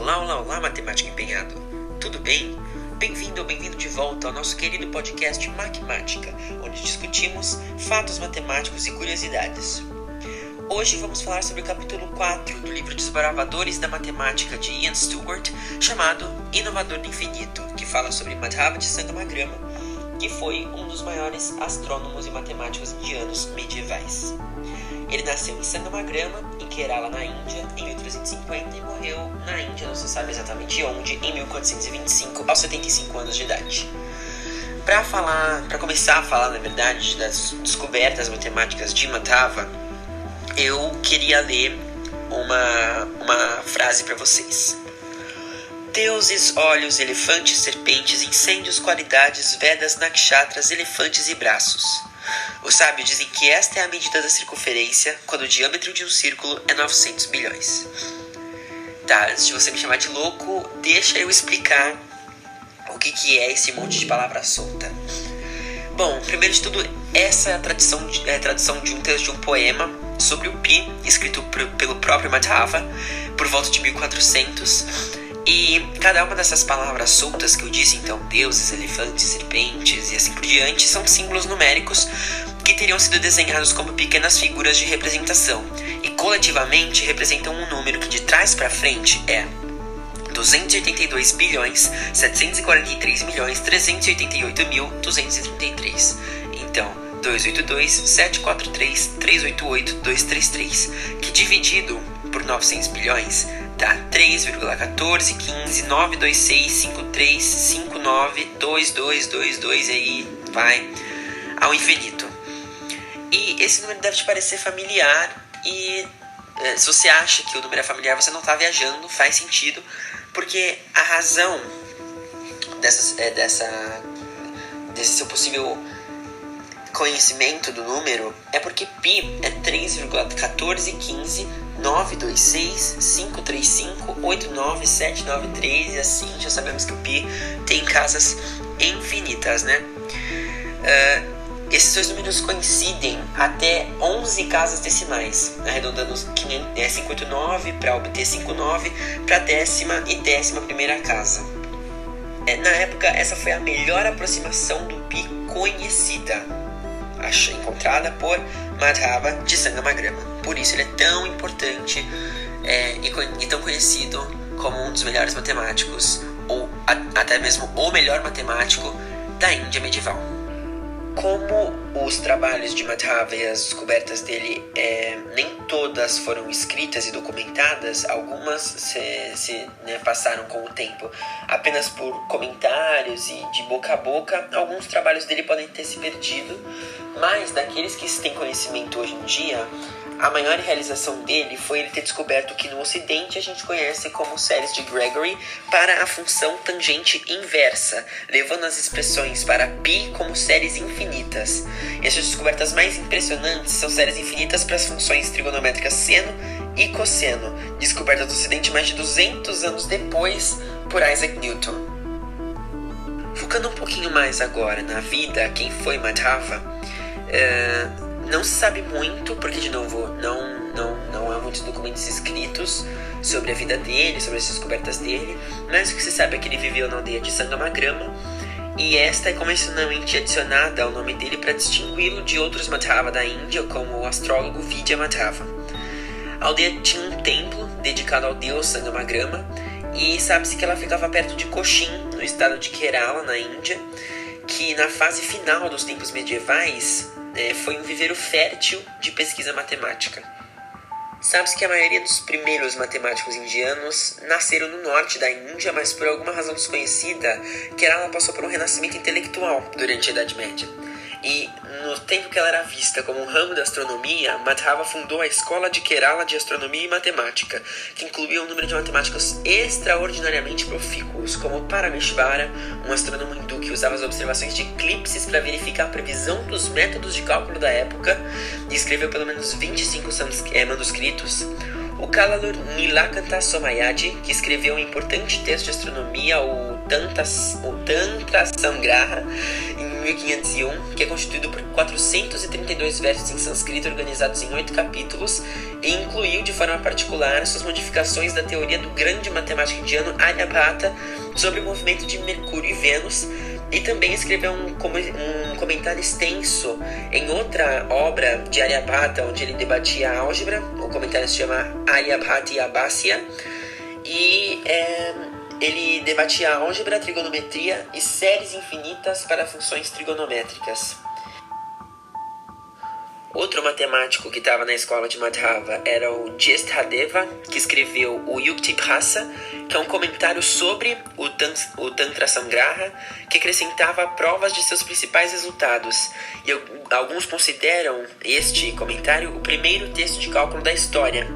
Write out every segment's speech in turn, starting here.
Olá, matemático empenhado. Tudo bem? Bem-vindo ou bem-vindo de volta ao nosso querido podcast Matemática, onde discutimos fatos matemáticos e curiosidades. Hoje vamos falar sobre o capítulo 4 do livro Desbravadores da Matemática de Ian Stewart, chamado Inovador do Infinito, que fala sobre Madhava de Sangamagrama, que foi um dos maiores astrônomos e matemáticos indianos medievais. Ele nasceu em Sangamagrama, em Kerala, na Índia, em 1350 e morreu na Índia, não se sabe exatamente onde, em 1425, aos 75 anos de idade. Para começar a falar, na verdade, das descobertas matemáticas de Madhava, eu queria ler uma frase para vocês. Deuses, olhos, elefantes, serpentes, incêndios, qualidades, Vedas, nakshatras, elefantes e braços. Os sábios dizem que esta é a medida da circunferência quando o diâmetro de um círculo é 900 bilhões. Tá, antes de você me chamar de louco, deixa eu explicar o que é esse monte de palavra solta. Bom, primeiro de tudo, essa é a tradução de um texto de um poema sobre o Pi, escrito pelo próprio Madhava, por volta de 1400. E cada uma dessas palavras soltas que eu disse, então, deuses, elefantes, serpentes e assim por diante, são símbolos numéricos que teriam sido desenhados como pequenas figuras de representação e coletivamente representam um número que de trás para frente é 282 bilhões 743 milhões 388 mil 233. Então, 282 743 388 233, que dividido por 900 bilhões dá 3,1492653592222 aí vai ao infinito. E esse número deve te parecer familiar e se você acha que o número é familiar, você não está viajando, faz sentido, porque a razão desse seu possível conhecimento do número é porque Pi é 3,1492653589793 e assim já sabemos que o Pi tem casas infinitas, né? Esses dois números coincidem até 11 casas decimais, arredondando 589 para obter 59 para a 10ª e 11ª casa. Na época, essa foi a melhor aproximação do Pi conhecida, encontrada por Madhava de Sangamagrama. Por isso ele é tão importante e tão conhecido como um dos melhores matemáticos, ou até mesmo o melhor matemático da Índia medieval. Como os trabalhos de Madhava e as descobertas dele nem todas foram escritas e documentadas, algumas se passaram com o tempo apenas por comentários e de boca a boca, alguns trabalhos dele podem ter se perdido, mas daqueles que se tem conhecimento hoje em dia, a maior realização dele foi ele ter descoberto o que no Ocidente a gente conhece como séries de Gregory para a função tangente inversa, levando as expressões para Pi como séries infinitas. E as descobertas mais impressionantes são séries infinitas para as funções trigonométricas seno e cosseno, descobertas no Ocidente mais de 200 anos depois por Isaac Newton. Focando um pouquinho mais agora na vida, quem foi Madhava, não se sabe muito, porque de novo não há muitos documentos escritos sobre a vida dele, sobre as descobertas dele, mas o que se sabe é que ele viveu na aldeia de Sangamagrama, e esta é convencionalmente adicionada ao nome dele para distingui-lo de outros Madhava da Índia, como o astrólogo Vidya Madhava. A aldeia tinha um templo dedicado ao deus Sangamagrama, e sabe-se que ela ficava perto de Cochin, no estado de Kerala, na Índia, que na fase final dos tempos medievais foi um viveiro fértil de pesquisa matemática. Sabe-se que a maioria dos primeiros matemáticos indianos nasceram no norte da Índia, mas por alguma razão desconhecida, Kerala passou por um renascimento intelectual durante a Idade Média. E no tempo que ela era vista como um ramo da astronomia, Madhava fundou a Escola de Kerala de Astronomia e Matemática, que incluía um número de matemáticos extraordinariamente profícuos, como Parameshvara, um astrônomo hindu que usava as observações de eclipses para verificar a previsão dos métodos de cálculo da época e escreveu pelo menos 25 manuscritos. O Kalalur Nilakanta Somayadi, que escreveu um importante texto de astronomia, o Tantra Sangraha, em 1501, que é constituído por 432 versos em sânscrito organizados em 8 capítulos, e incluiu de forma particular suas modificações da teoria do grande matemático indiano Aryabhata sobre o movimento de Mercúrio e Vênus, e também escreveu um comentário extenso em outra obra de Aryabhata, onde ele debatia a álgebra. O comentário se chama Aryabhatiyabhasya, e ele debatia a álgebra, a trigonometria e séries infinitas para funções trigonométricas. Outro matemático que estava na escola de Madhava era o Jyesthadeva, que escreveu o Yuktibhasa, que é um comentário sobre o Tantra Sangraha, que acrescentava provas de seus principais resultados. E alguns consideram este comentário o primeiro texto de cálculo da história.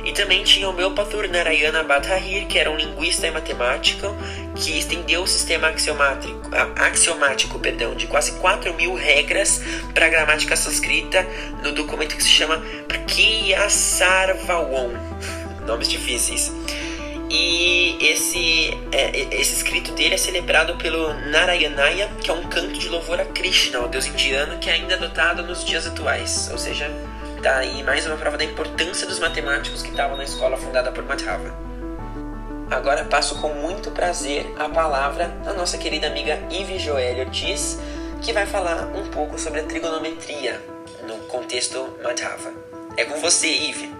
E também tinha o Meopathur Narayana Bhattacharya, que era um linguista e matemático, que estendeu o sistema axiomático de quase 4.000 regras para a gramática sânscrita no documento que se chama Prkya Sarvawon. Nomes difíceis. E esse escrito dele é celebrado pelo Narayanaya, que é um canto de louvor a Krishna, o deus indiano, que é ainda adotado nos dias atuais. Ou seja, tá aí mais uma prova da importância dos matemáticos que estavam na escola fundada por Madhava. Agora passo com muito prazer a palavra à nossa querida amiga Ive Joelle Ortiz, que vai falar um pouco sobre a trigonometria no contexto Madhava. É com você, Ive.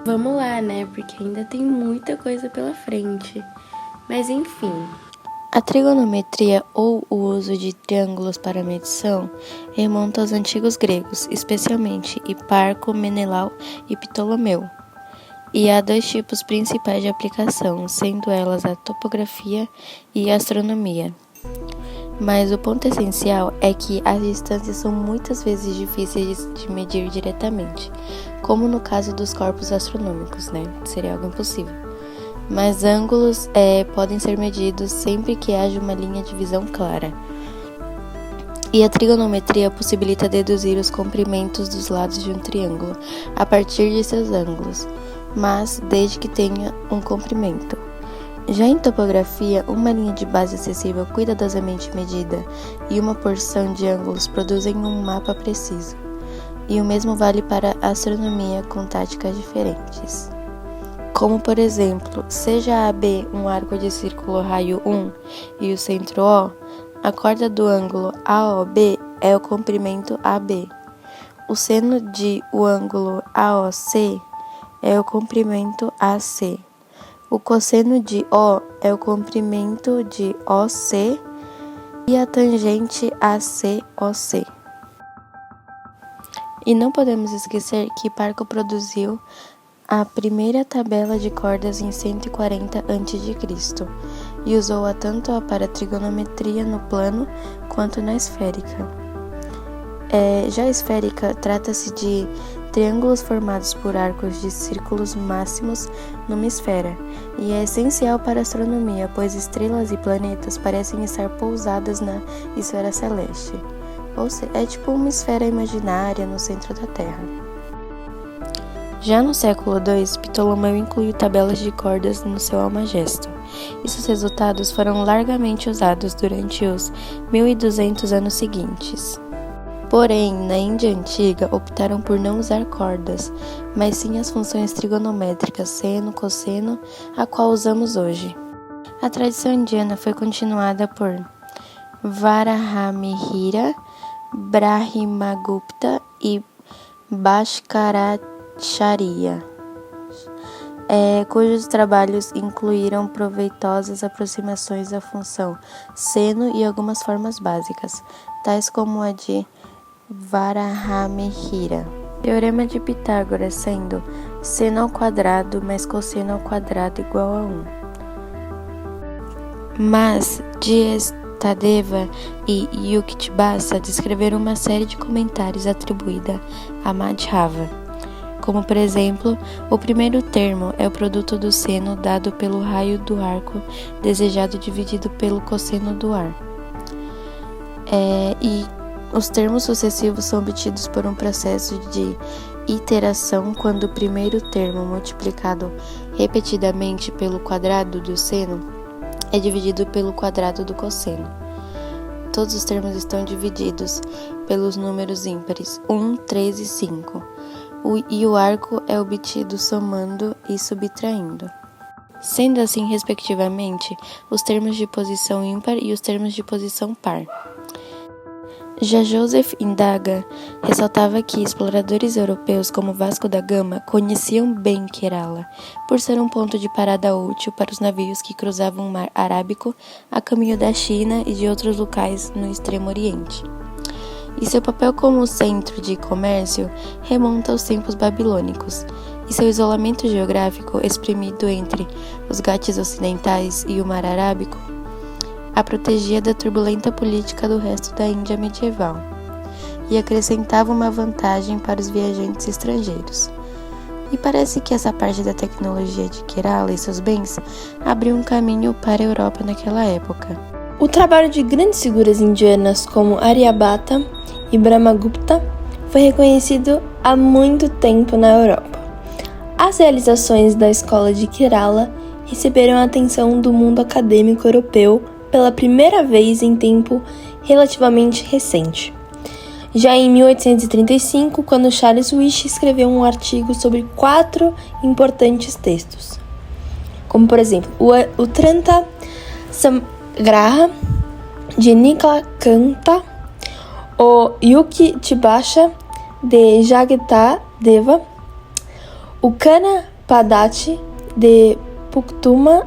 Vamos lá, né? Porque ainda tem muita coisa pela frente. Mas enfim. A trigonometria, ou o uso de triângulos para medição, remonta aos antigos gregos, especialmente Hiparco, Menelau e Ptolomeu. E há dois tipos principais de aplicação, sendo elas a topografia e a astronomia. Mas o ponto essencial é que as distâncias são muitas vezes difíceis de medir diretamente, como no caso dos corpos astronômicos, né? Seria algo impossível. Mas ângulos podem ser medidos sempre que haja uma linha de visão clara. E a trigonometria possibilita deduzir os comprimentos dos lados de um triângulo a partir de seus ângulos, mas desde que tenha um comprimento. Já em topografia, uma linha de base acessível cuidadosamente medida e uma porção de ângulos produzem um mapa preciso. E o mesmo vale para a astronomia com táticas diferentes. Como, por exemplo, seja AB um arco de círculo raio 1 e o centro O, a corda do ângulo AOB é o comprimento AB. O seno de o ângulo AOC é o comprimento AC. O cosseno de O é o comprimento de OC e a tangente ACOC. E não podemos esquecer que Hiparco produziu a primeira tabela de cordas em 140 a.C. e usou-a tanto para trigonometria no plano quanto na esférica. Já a esférica trata-se de triângulos formados por arcos de círculos máximos numa esfera, e é essencial para a astronomia, pois estrelas e planetas parecem estar pousadas na esfera celeste. Ou seja, é tipo uma esfera imaginária no centro da Terra. Já no século II, Ptolomeu incluiu tabelas de cordas no seu Almagesto, e seus resultados foram largamente usados durante os 1200 anos seguintes. Porém, na Índia Antiga, optaram por não usar cordas, mas sim as funções trigonométricas seno, cosseno, a qual usamos hoje. A tradição indiana foi continuada por Varahamihira, Brahmagupta e Bhaskaracharia, cujos trabalhos incluíram proveitosas aproximações da função seno e algumas formas básicas, tais como a de Varahamihira. Teorema de Pitágoras sendo seno ao quadrado mais cosseno ao quadrado igual a 1. Mas Jyesthadeva e Yuktibhasa descreveram uma série de comentários atribuída a Madhava, como por exemplo, o primeiro termo é o produto do seno dado pelo raio do arco desejado dividido pelo cosseno do ar. E os termos sucessivos são obtidos por um processo de iteração quando o primeiro termo multiplicado repetidamente pelo quadrado do seno é dividido pelo quadrado do cosseno. todos os termos estão divididos pelos números ímpares 1, 3 e 5, e o arco é obtido somando e subtraindo. Sendo assim, respectivamente, os termos de posição ímpar e os termos de posição par. Já Joseph Indaga ressaltava que exploradores europeus como Vasco da Gama conheciam bem Kerala, por ser um ponto de parada útil para os navios que cruzavam o Mar Arábico a caminho da China e de outros locais no Extremo Oriente. E seu papel como centro de comércio remonta aos tempos babilônicos, e seu isolamento geográfico, exprimido entre os Ghats ocidentais e o Mar Arábico, a protegia da turbulenta política do resto da Índia medieval e acrescentava uma vantagem para os viajantes estrangeiros. E parece que essa parte da tecnologia de Kerala e seus bens abriu um caminho para a Europa naquela época. O trabalho de grandes figuras indianas como Aryabhata e Brahmagupta foi reconhecido há muito tempo na Europa. As realizações da escola de Kerala receberam a atenção do mundo acadêmico europeu pela primeira vez em tempo relativamente recente. Já em 1835, quando Charles Wyche escreveu um artigo sobre 4 importantes textos, como por exemplo o Tranta Samgraha de Nilakanta, o Yuki Tibasha de Jagata Deva, o Kana Padati de Puktuma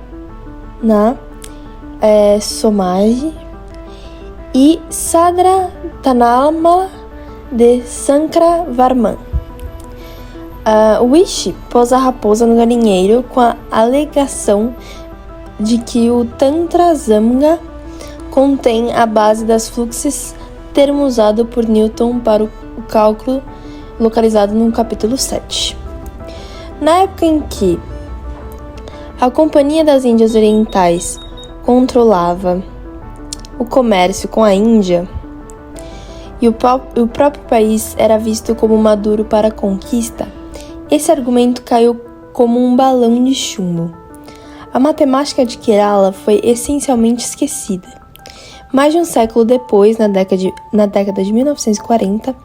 na Somaji e Sadra Tanama de Sankara Varman. Wyche pôs a raposa no galinheiro com a alegação de que o Tantra Samgata contém a base das fluxes, termo usado por Newton para o cálculo, localizado no capítulo 7. Na época em que a Companhia das Índias Orientais controlava o comércio com a Índia e o próprio país era visto como maduro para a conquista, esse argumento caiu como um balão de chumbo. A matemática de Kerala foi essencialmente esquecida. Mais de um século depois, na década de 1940,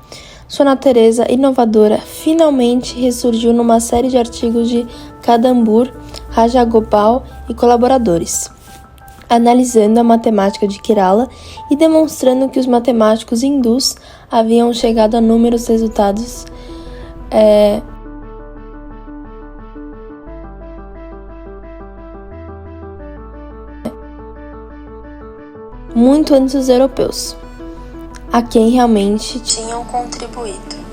sua natureza inovadora finalmente ressurgiu numa série de artigos de Kadambur, Rajagopal e colaboradores, analisando a matemática de Kerala e demonstrando que os matemáticos hindus haviam chegado a números resultados muito antes dos europeus, a quem realmente tinham contribuído.